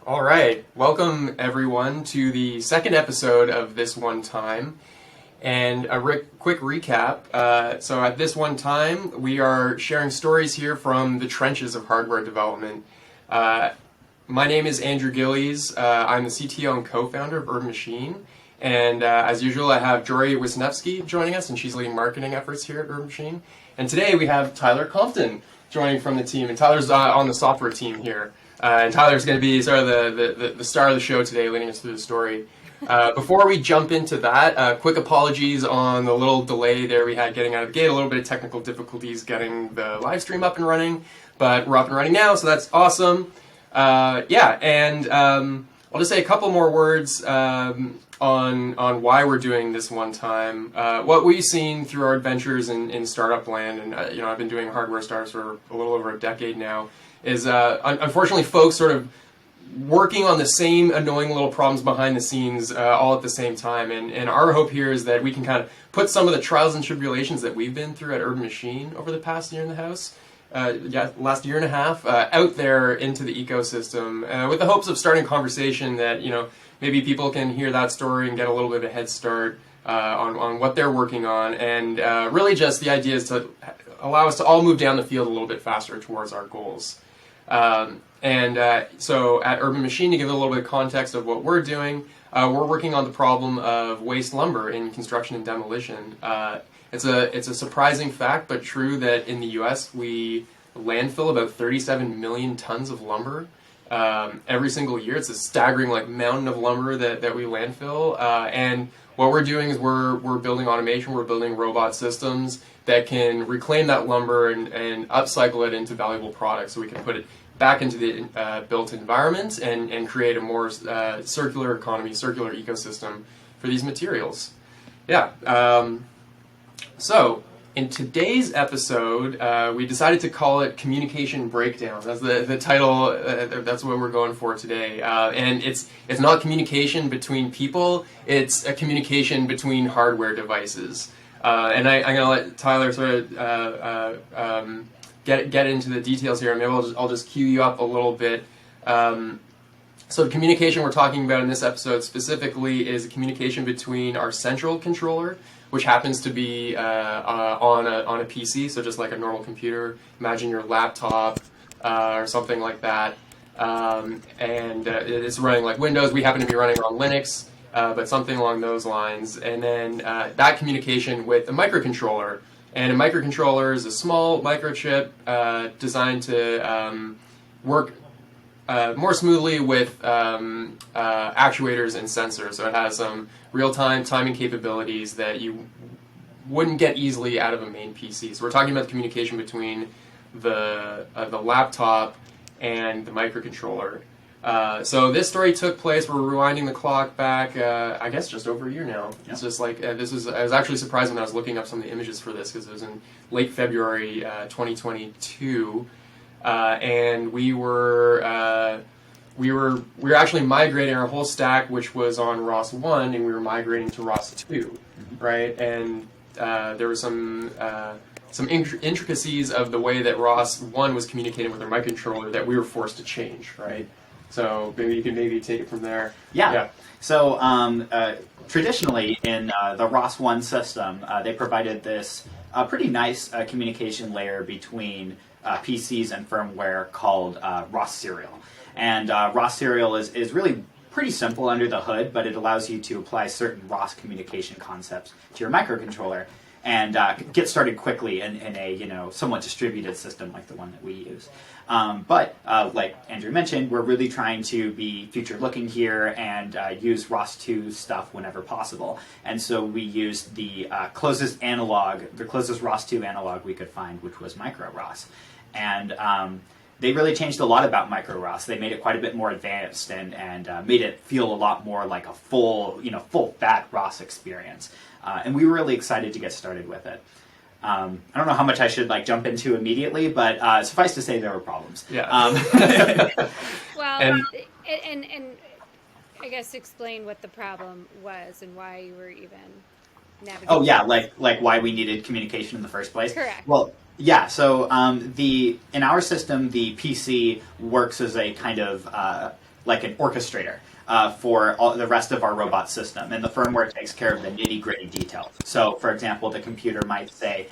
All right, welcome everyone to the second episode of This One Time. And a quick recap. So at This One Time, we are sharing stories here from the trenches of hardware development. My name is Andrew Gillies. I'm the CTO and co-founder of Urban Machine. And as usual, I have Jorie Wisnefski joining us, and she's leading marketing efforts here at Urban Machine. And today we have Tyler Compton joining from the team. And Tyler's on the software team here. And Tyler's going to be sort of the star of the show today, leading us through the story. Before we jump into that, quick apologies on the little delay there we had getting out of the gate, a little bit of technical difficulties getting the live stream up and running, but we're up and running now, so that's awesome. I'll just say a couple more words on why we're doing this one time. What we've seen through our adventures in startup land, and I've been doing hardware startups for a little over a decade now, is unfortunately folks sort of working on the same annoying little problems behind the scenes all at the same time. And our hope here is that we can kind of put some of the trials and tribulations that we've been through at Urban Machine over the past year in the house, last year and a half, out there into the ecosystem with the hopes of starting a conversation that, maybe people can hear that story and get a little bit of a head start on what they're working on. And really just the idea is to allow us to all move down the field a little bit faster towards our goals. So at Urban Machine, to give a little bit of context of what we're doing, we're working on the problem of waste lumber in construction and demolition. It's a surprising fact, but true, that in the U.S. we landfill about 37 million tons of lumber every single year. It's a staggering mountain of lumber that we landfill. And what we're doing is we're building automation, we're building robot systems that can reclaim that lumber and upcycle it into valuable products, so we can put it back into the built environment and create a more circular economy, circular ecosystem for these materials. So in today's episode, we decided to call it Communication Breakdown. That's the title. That's what we're going for today. And it's not communication between people. It's a communication between hardware devices. And I'm going to let Tyler sort of get into the details here. Maybe I'll just cue you up a little bit. So the communication we're talking about in this episode specifically is a communication between our central controller, which happens to be on a PC, so just like a normal computer. Imagine your laptop or something like that. It's running like Windows. We happen to be running on Linux, but something along those lines. And then that communication with a microcontroller. And a microcontroller is a small microchip designed to work more smoothly with actuators and sensors. So it has some real-time timing capabilities that you wouldn't get easily out of a main PC. So we're talking about the communication between the laptop and the microcontroller. So this story took place, we're rewinding the clock back, I guess just over a year now. Yep. It's just like, I was actually surprised when I was looking up some of the images for this, because it was in late February 2022, and we were actually migrating our whole stack, which was on ROS 1, and we were migrating to ROS 2, right? And there were some intricacies of the way that ROS 1 was communicating with our microcontroller that we were forced to change, right? So maybe you can take it from there. Yeah. So traditionally in the ROS 1 system, they provided this pretty nice communication layer between PCs and firmware called ROS Serial. And ROS Serial is really pretty simple under the hood, but it allows you to apply certain ROS communication concepts to your microcontroller and get started quickly in a somewhat distributed system like the one that we use. But like Andrew mentioned, we're really trying to be future-looking here and use ROS 2 stuff whenever possible. And so we used the closest ROS 2 analog we could find, which was micro ROS. And they really changed a lot about micro ROS. They made it quite a bit more advanced and made it feel a lot more like a full fat ROS experience. And we were really excited to get started with it. I don't know how much I should jump into immediately, but suffice to say there were problems. Yeah. Well, and I guess explain what the problem was and why you were even navigating. Oh yeah, like why we needed communication in the first place. Correct. Well, yeah. So in our system, the PC works as a kind of like an orchestrator for all the rest of our robot system, and the firmware takes care of the nitty-gritty details. So, for example, the computer might say,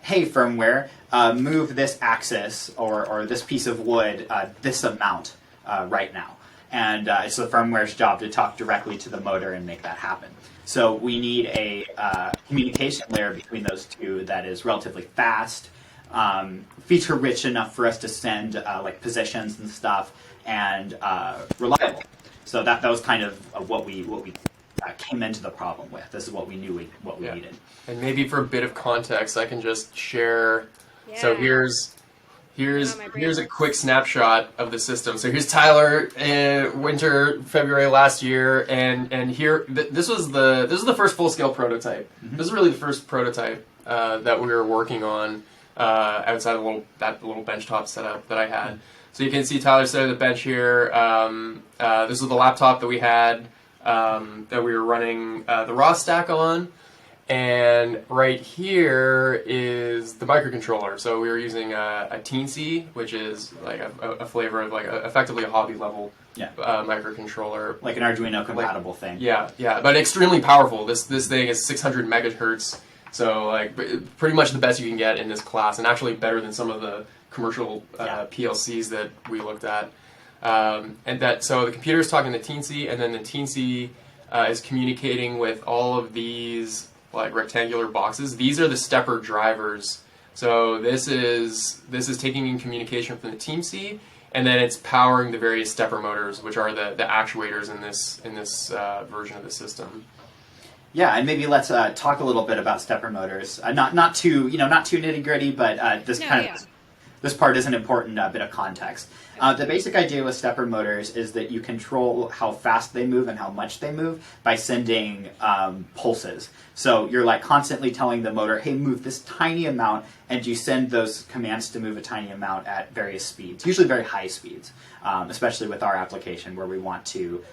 hey, firmware, move this axis or this piece of wood this amount right now. And it's the firmware's job to talk directly to the motor and make that happen. So we need a communication layer between those two that is relatively fast, feature-rich enough for us to send like positions and stuff, and reliable. So that was kind of what we came into the problem with. This is what we knew we needed. And maybe for a bit of context, I can just share. Yeah. So here's a quick snapshot of the system. So here's Tyler in winter, February last year, and here this was the first full scale prototype. Mm-hmm. This is really the first prototype that we were working on outside of that little benchtop setup that I had. Mm-hmm. So you can see Tyler sitting at the bench here. This is the laptop that we had that we were running the ROS stack on. And right here is the microcontroller. So we were using a Teensy, which is like a flavor of like effectively a hobby level microcontroller, like an Arduino compatible thing. Yeah, but extremely powerful. This thing is 600 megahertz, so like pretty much the best you can get in this class, and actually better than some of the commercial PLCs that we looked at. So the computer is talking to Teensy, and then the Teensy is communicating with all of these like rectangular boxes. These are the stepper drivers. So this is taking in communication from the Teensy, and then it's powering the various stepper motors, which are the actuators in this version of the system. Yeah, and maybe let's talk a little bit about stepper motors. Not too nitty gritty, but this part is an important bit of context. The basic idea with stepper motors is that you control how fast they move and how much they move by sending pulses. So you're like constantly telling the motor, hey, move this tiny amount, and you send those commands to move a tiny amount at various speeds, usually very high speeds, especially with our application where we want to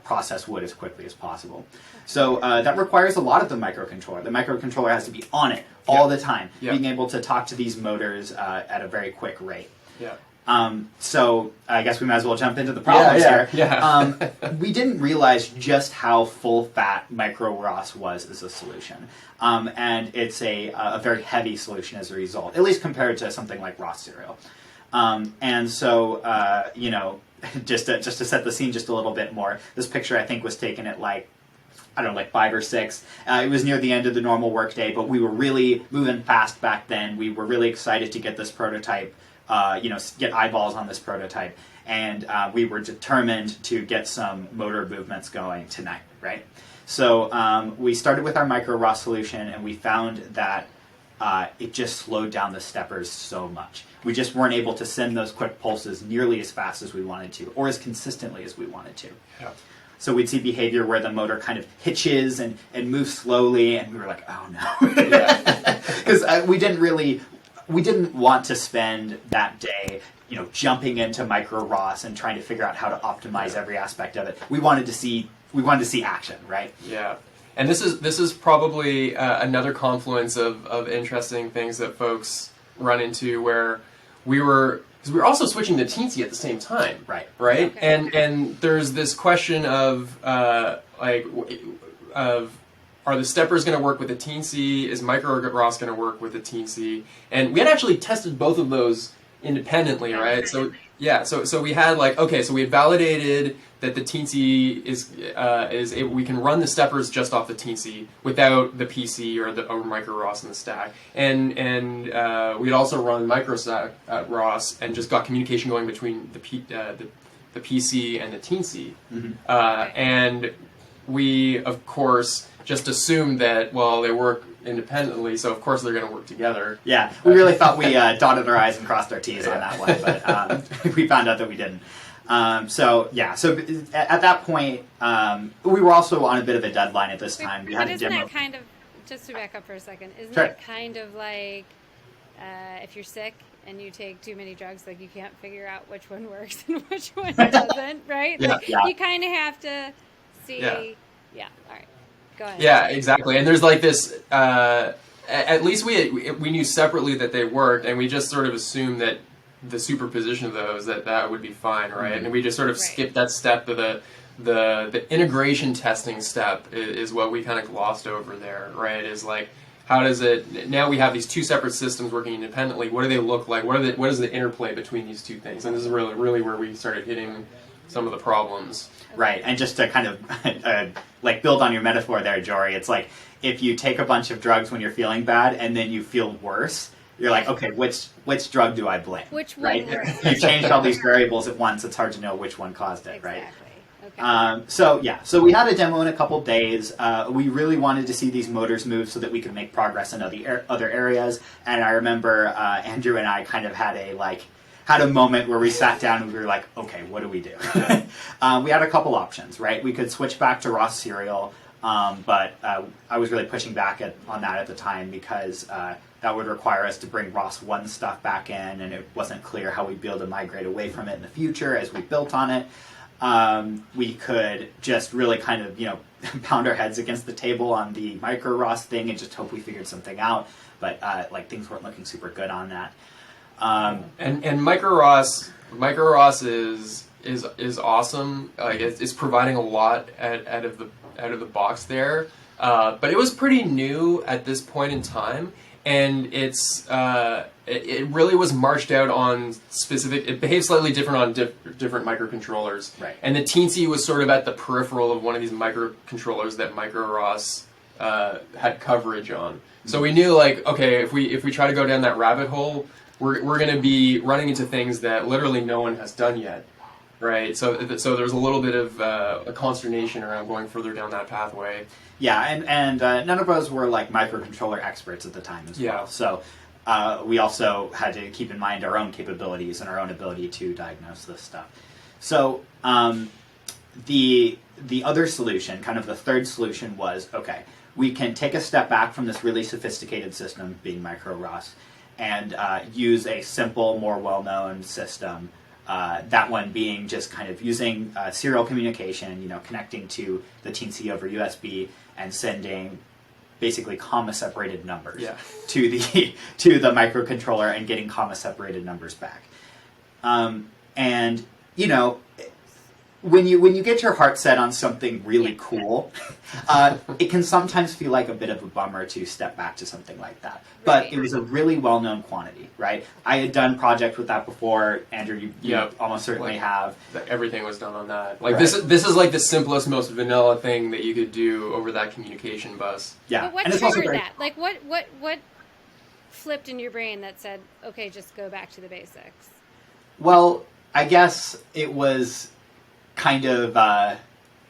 process wood as quickly as possible. So that requires a lot of the microcontroller. The microcontroller has to be on it all the time, being able to talk to these motors at a very quick rate. Yeah. So I guess we might as well jump into the problems here. Yeah. We didn't realize just how full-fat micro ROS was as a solution. And it's a very heavy solution as a result, at least compared to something like ROS serial. And so, just to set the scene just a little bit more, this picture I think was taken at like 5 or 6. It was near the end of the normal workday, but we were really moving fast back then. We were really excited to get this prototype, get eyeballs on this prototype, and we were determined to get some motor movements going tonight, right? So we started with our micro ROS solution, and we found that it just slowed down the steppers so much. We just weren't able to send those quick pulses nearly as fast as we wanted to, or as consistently as we wanted to. Yeah. So we'd see behavior where the motor kind of hitches and moves slowly, and we were like, oh no. Because we didn't want to spend that day, jumping into micro ROS and trying to figure out how to optimize every aspect of it. We wanted to see action, right? Yeah. And this is probably another confluence of interesting things that folks run into where because we were also switching to Teensy at the same time, right? Okay. And there's this question of are the steppers going to work with the Teensy? Is micro ROS going to work with the Teensy? And we had actually tested both of those independently, right? So we had we had validated that the Teensy is able, we can run the steppers just off the Teensy without the PC or micro ROS in the stack, and we'd also run micro ROS and just got communication going between the PC and the Teensy, and we of course just assumed that they work independently, so of course they're going to work together. Yeah, we really thought we dotted our I's and crossed our T's on that one, but we found out that we didn't. So at that point, we were also on a bit of a deadline at this time. We had a demo. Isn't that kind of, just to back up for a second, isn't Sure. it kind of like if you're sick and you take too many drugs, like you can't figure out which one works and which one doesn't, right? You kind of have to see. Yeah. All right. Go ahead. Yeah, exactly. And there's like this. At least we knew separately that they worked, and we just sort of assumed that the superposition of those, that would be fine, right? And we just sort of Right. skipped that step to the integration testing step is what we kind of glossed over there, right? Is like, how does it, now we have these two separate systems working independently, what do they look like, what is the interplay between these two things? And this is really where we started hitting some of the problems. Right, and just to kind of like build on your metaphor there, Jorie, it's like if you take a bunch of drugs when you're feeling bad and then you feel worse, you're like, okay, which drug do I blame? Which one right? works? You changed all these variables at once, it's hard to know which one caused it, right? Exactly. Okay. So we had a demo in a couple days. We really wanted to see these motors move so that we could make progress in other areas. And I remember Andrew and I kind of had a moment where we sat down and we were like, okay, what do we do? We had a couple options, right? We could switch back to Ross serial, but I was really pushing back on that at the time because that would require us to bring Ross 1 stuff back in, and it wasn't clear how we'd be able to migrate away from it in the future as we built on it. We could just really kind of, pound our heads against the table on the micro Ross thing and just hope we figured something out. But things weren't looking super good on that. And micro Ross is awesome. Like it's providing a lot out of the box there. But it was pretty new at this point in time, and it really was marched out on specific. It behaves slightly different on different microcontrollers. Right. And the teensy was sort of at the peripheral of one of these microcontrollers that micro Ross had coverage on. So we knew, like, okay, if we try to go down that rabbit hole, we're going to be running into things that literally no one has done yet, right? So there's a little bit of a consternation around going further down that pathway. Yeah, and none of us were like microcontroller experts at the time as well. So we also had to keep in mind our own capabilities and our own ability to diagnose this stuff. So the other solution, kind of the third solution, was, okay, we can take a step back from this really sophisticated system, being micro Ross, and use a simple, more well-known system. That one being just kind of using serial communication, connecting to the teensy over USB and sending basically comma-separated numbers to the microcontroller and getting comma-separated numbers back. And when you get your heart set on something really cool, it can sometimes feel like a bit of a bummer to step back to something like that. But it was a really well-known quantity, right? I had done projects with that before. Andrew, you almost certainly have. Everything was done on that. Like this is like the simplest, most vanilla thing that you could do over that communication bus. Yeah. But what triggered that? Like what flipped in your brain that said, okay, just go back to the basics? Well, I guess it was kind of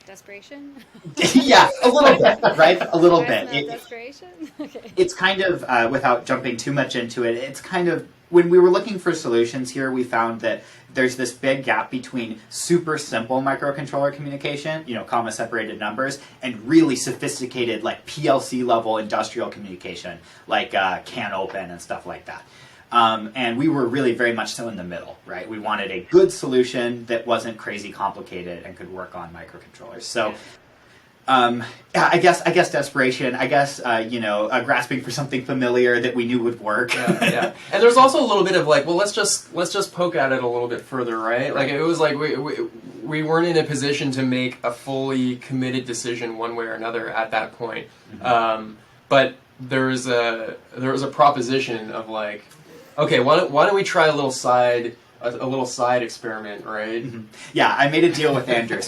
desperation. Yeah, a little bit, right? A little bit. Desperation. Okay. It's kind of without jumping too much into it. It's kind of when we were looking for solutions here, we found that there's this big gap between super simple microcontroller communication, comma separated numbers, and really sophisticated like PLC level industrial communication, like CAN open and stuff like that. And we were really very much so in the middle, right? We wanted a good solution that wasn't crazy complicated and could work on microcontrollers. So, I guess desperation. I guess grasping for something familiar that we knew would work. Yeah. And there's also a little bit of like, well, let's just poke at it a little bit further, right? Like it was like we weren't in a position to make a fully committed decision one way or another at that point. Mm-hmm. But there was a proposition of like, okay, why don't we try a little side experiment, right? Mm-hmm. Yeah, I made a deal with Andrew.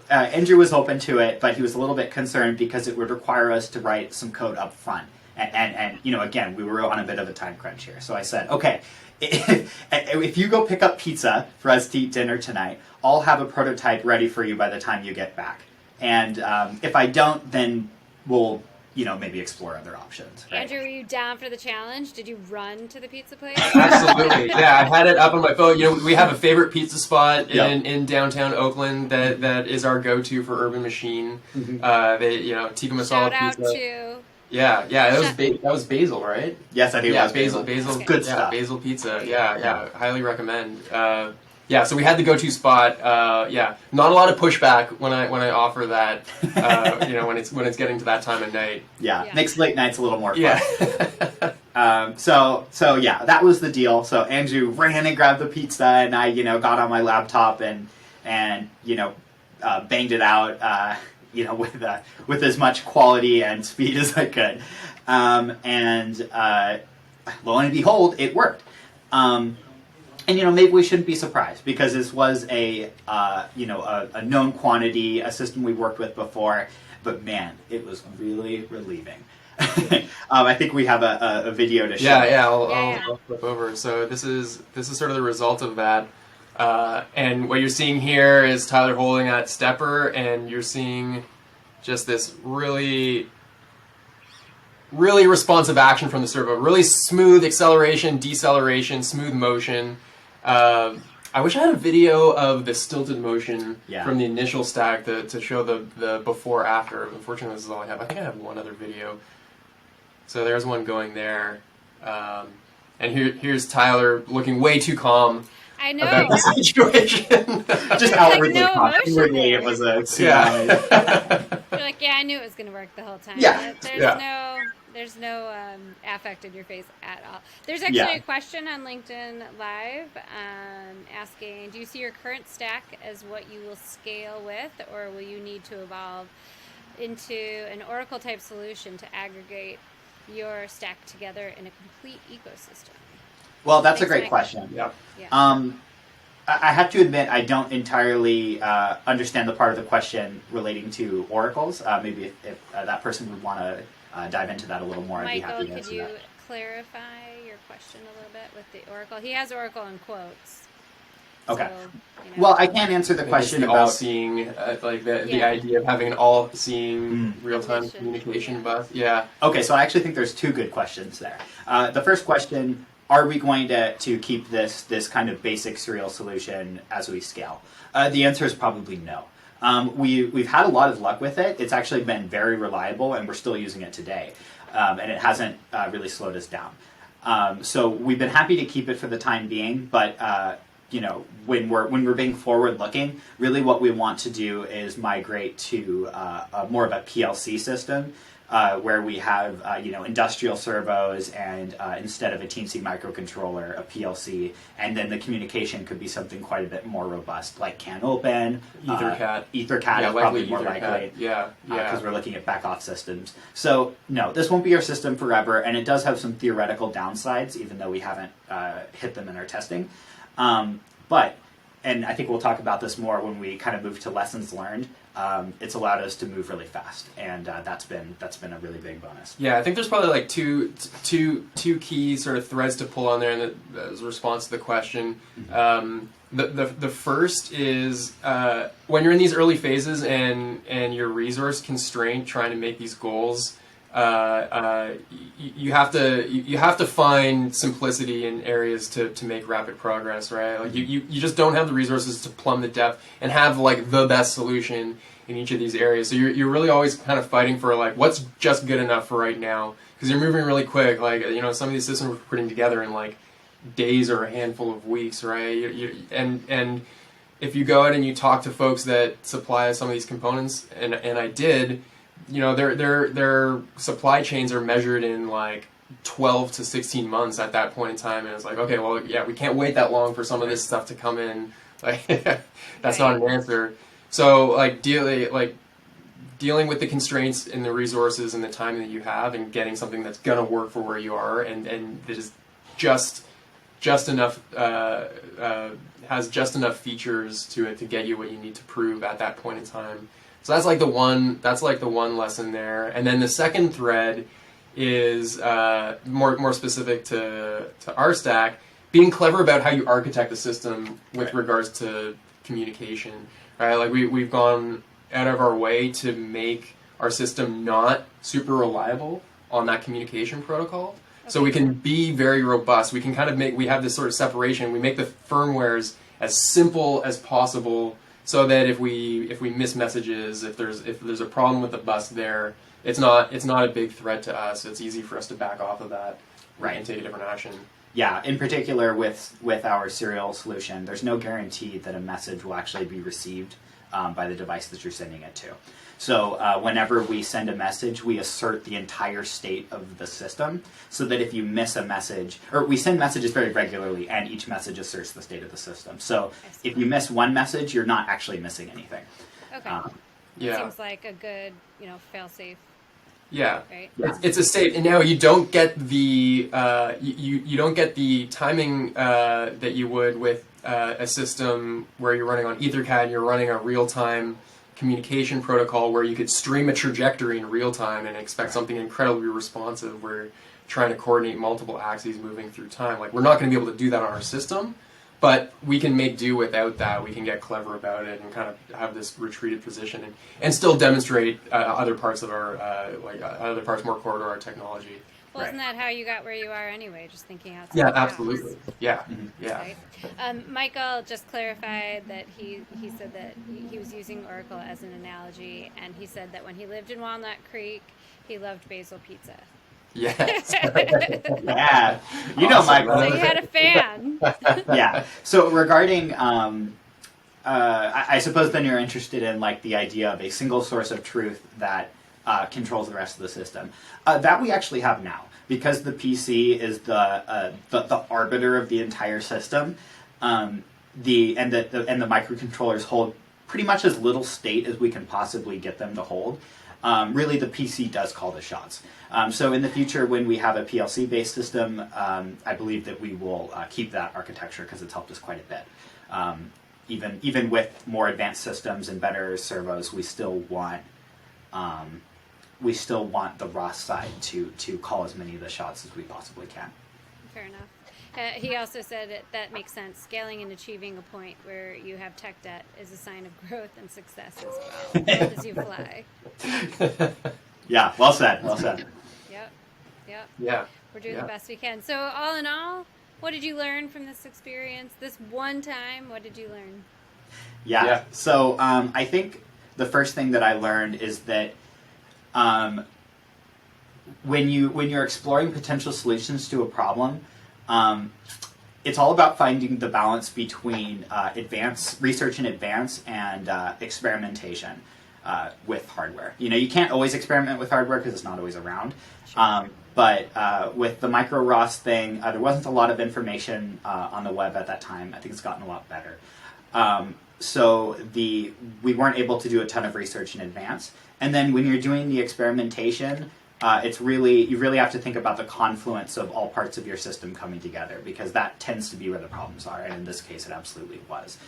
Andrew was open to it, but he was a little bit concerned because it would require us to write some code up front. And again, we were on a bit of a time crunch here. So I said, okay, if you go pick up pizza for us to eat dinner tonight, I'll have a prototype ready for you by the time you get back. And if I don't, then we'll maybe explore other options. Right? Andrew, were you down for the challenge? Did you run to the pizza place? Absolutely. Yeah, I had it up on my phone. We have a favorite pizza spot in downtown Oakland that is our go-to for Urban Machine. Mm-hmm. Tikka masala Shout out pizza. to... Yeah, that was Basil, right? Yes, I do. Yeah, Basil. Okay. Good stuff. Basil pizza. Yeah, highly recommend. So we had the go-to spot. Not a lot of pushback when I offer that. When it's getting to that time of night. Yeah, makes late nights a little more fun. Yeah. So yeah, that was the deal. So Andrew ran and grabbed the pizza, and I, got on my laptop and banged it out, with as much quality and speed as I could. And lo and behold, it worked. And maybe we shouldn't be surprised because this was a known quantity, a system we worked with before. But man, it was really relieving. I think we have a video to show. I'll flip over. So this is sort of the result of that. And what you're seeing here is Tyler holding that stepper, and you're seeing just this really, really responsive action from the servo. Really smooth acceleration, deceleration, smooth motion. I wish I had a video of the stilted motion from the initial stack to show the before after. Unfortunately, this is all I have. I think I have one other video. So there's one going there. And here's Tyler looking way too calm. I know. About the situation. Just outwardly calm. Inwardly, it was a tsunami. You're like, I knew it was going to work the whole time. Yeah. There's no affect in your face at all. There's actually a question on LinkedIn Live asking, do you see your current stack as what you will scale with, or will you need to evolve into an Oracle-type solution to aggregate your stack together in a complete ecosystem? Well, that's a great question. Yeah. I have to admit, I don't entirely understand the part of the question relating to oracles. Maybe if that person would want to dive into that a little more, I'd be happy to answer that. Michael, could you clarify your question a little bit with the oracle? He has oracle in quotes. Okay. So, well, I can't answer the question about all-seeing, the idea of having an all-seeing real-time communication bus. Yeah. Okay, so I actually think there's two good questions there. The first question: are we going to keep this kind of basic serial solution as we scale? The answer is probably no. We've had a lot of luck with it. It's actually been very reliable, and we're still using it today, and it hasn't really slowed us down. So we've been happy to keep it for the time being, but when we're being forward-looking, really what we want to do is migrate to more of a PLC system. Where we have industrial servos and instead of a Teensy microcontroller, a PLC, and then the communication could be something quite a bit more robust, like CAN-open, EtherCAT. EtherCAT is probably more likely, because we're looking at back-off systems. So no, this won't be our system forever, and it does have some theoretical downsides, even though we haven't hit them in our testing. But, and I think we'll talk about this more when we kind of move to lessons learned. It's allowed us to move really fast, and that's been a really big bonus. Yeah, I think there's probably like two key sort of threads to pull on there in the response to the question. The first is when you're in these early phases and you're resource constrained trying to make these goals. You have to find simplicity in areas to make rapid progress, right? Like you just don't have the resources to plumb the depth and have like the best solution in each of these areas. So you're really always kind of fighting for like what's just good enough for right now, because you're moving really quick. Like some of these systems we're putting together in like days or a handful of weeks, right? And if you go out and you talk to folks that supply some of these components, and I did. Their supply chains are measured in like 12 to 16 months at that point in time, and it's like, okay, well, yeah, we can't wait that long for some of this stuff to come in. Like, that's not an answer. So, like dealing with the constraints and the resources and the time that you have, and getting something that's gonna work for where you are, and that is just enough has just enough features to it to get you what you need to prove at that point in time. So that's like the one lesson there. And then the second thread is more specific to our stack, being clever about how you architect the system with regards to communication. Right? Like we've gone out of our way to make our system not super reliable on that communication protocol. Okay. So we can be very robust. We can kind of we have this sort of separation. We make the firmwares as simple as possible, so that if we miss messages, if there's a problem with the bus there, it's not a big threat to us. It's easy for us to back off of that, and take a different action. Yeah, in particular with our serial solution, there's no guarantee that a message will actually be received by the device that you're sending it to. So whenever we send a message, we assert the entire state of the system, so that if you miss a message, or we send messages very regularly, and each message asserts the state of the system. So if you miss one message, you're not actually missing anything. Okay. Seems like a good, fail-safe. Yeah, right? It's a state, and now you don't get the you don't get the timing that you would with a system where you're running on EtherCAT and you're running a real-time communication protocol where you could stream a trajectory in real time and expect something incredibly responsive. We're trying to coordinate multiple axes moving through time. Like, we're not going to be able to do that on our system, but we can make do without that. We can get clever about it and kind of have this retreated position and still demonstrate other parts of our other parts more core to our technology. Well, isn't that how you got where you are anyway? Just thinking outside. Yeah, the box. absolutely. Yeah, yeah. Right? Michael just clarified that he said that he was using Oracle as an analogy, and he said that when he lived in Walnut Creek, he loved basil pizza. Yes. Yeah. You know, Awesome. Michael. So you had a fan. Yeah. So regarding, I suppose then you're interested in like the idea of a single source of truth that controls the rest of the system. That we actually have now, because the PC is the arbiter of the entire system. The microcontrollers hold pretty much as little state as we can possibly get them to hold. Really, the PC does call the shots. So in the future, when we have a PLC-based system, I believe that we will keep that architecture because it's helped us quite a bit. Even with more advanced systems and better servos, we still want the ROS side to call as many of the shots as we possibly can. Fair enough. He also said that makes sense. Scaling and achieving a point where you have tech debt is a sign of growth and success as well as you fly. Yeah, well said. Well said. Yep. Yeah. We're doing the best we can. So all in all, what did you learn from this experience? This one time, what did you learn? Yeah. So I think the first thing that I learned is that when you're exploring potential solutions to a problem, it's all about finding the balance between research in advance and experimentation with hardware. You can't always experiment with hardware because it's not always around. But with the micro ROS thing, there wasn't a lot of information on the web at that time. I think it's gotten a lot better. So we weren't able to do a ton of research in advance. And then when you're doing the experimentation, you really have to think about the confluence of all parts of your system coming together, because that tends to be where the problems are, and in this case it absolutely was.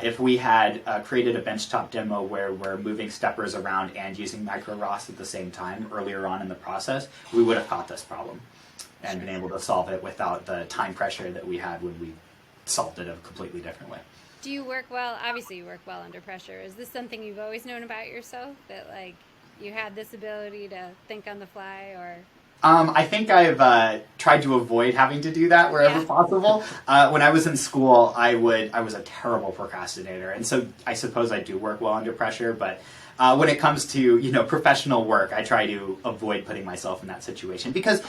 If we had created a benchtop demo where we're moving steppers around and using micro ROS at the same time earlier on in the process, we would have caught this problem and been able to solve it without the time pressure that we had when we solved it a completely different way. Do you work well? Obviously you work well under pressure. Is this something you've always known about yourself, that like you had this ability to think on the fly, or? I think I've tried to avoid having to do that wherever possible. When I was in school, I was a terrible procrastinator, and so I suppose I do work well under pressure. But when it comes to professional work, I try to avoid putting myself in that situation, because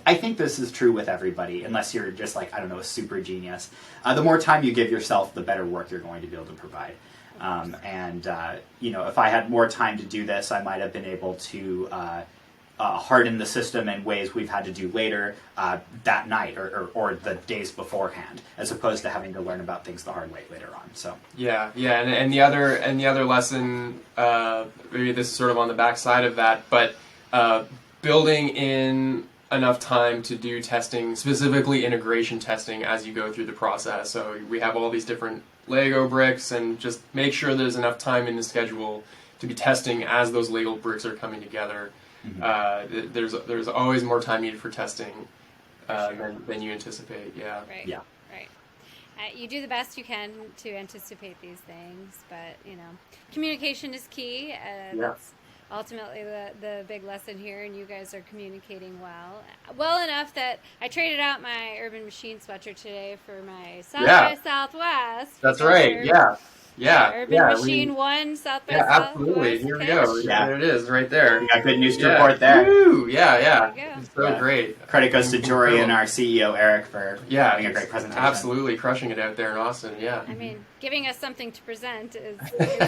I think this is true with everybody, unless you're just like, I don't know, a super genius. The more time you give yourself, the better work you're going to be able to provide. If I had more time to do this, I might have been able to harden the system in ways we've had to do later that night or the days beforehand, as opposed to having to learn about things the hard way later on. So and the other lesson, maybe this is sort of on the backside of that, but building in enough time to do testing, specifically integration testing, as you go through the process. So we have all these different Lego bricks, and just make sure there's enough time in the schedule to be testing as those Lego bricks are coming together. Mm-hmm. There's always more time needed for testing than you anticipate. Right. You do the best you can to anticipate these things, but communication is key. That's ultimately the big lesson here, and you guys are communicating well enough that I traded out my Urban Machine sweatshirt today for my South by Southwest. That's right. Yeah. Urban Machine 1, South by Southwest. Absolutely. Here we go. Yeah. There it is, right there. We got good news to report there. Woo! Yeah. It's so great. Credit goes to Jorie and our CEO, Eric, for having a great presentation. Absolutely crushing it out there in Austin, yeah. I mean, giving us something to present is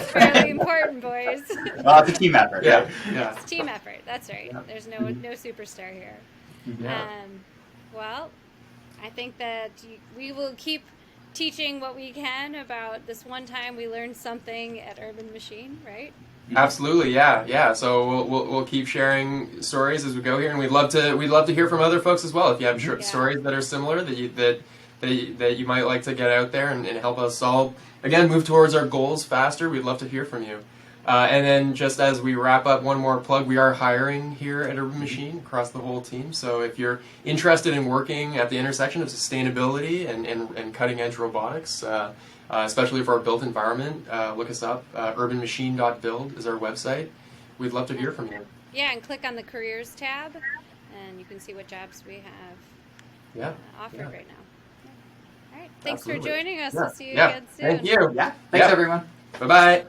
fairly important, boys. Well, it's a team effort. Yeah. It's a team effort, that's right. Yeah. There's no superstar here. Yeah. Well, I think that we will keep teaching what we can about this one time we learned something at Urban Machine, right? Absolutely, yeah. So we'll keep sharing stories as we go here, and we'd love to hear from other folks as well. If you have stories that are similar that you might like to get out there and help us all move towards our goals faster, we'd love to hear from you. And then just as we wrap up, one more plug, we are hiring here at Urban Machine across the whole team. So if you're interested in working at the intersection of sustainability and cutting edge robotics, especially for our built environment, look us up. urbanmachine.build is our website. We'd love to hear from you. Yeah, and click on the careers tab and you can see what jobs we have offered right now. Yeah. All right, thanks for joining us. We'll see you again soon. Thank you. Yeah, thanks everyone. Bye-bye.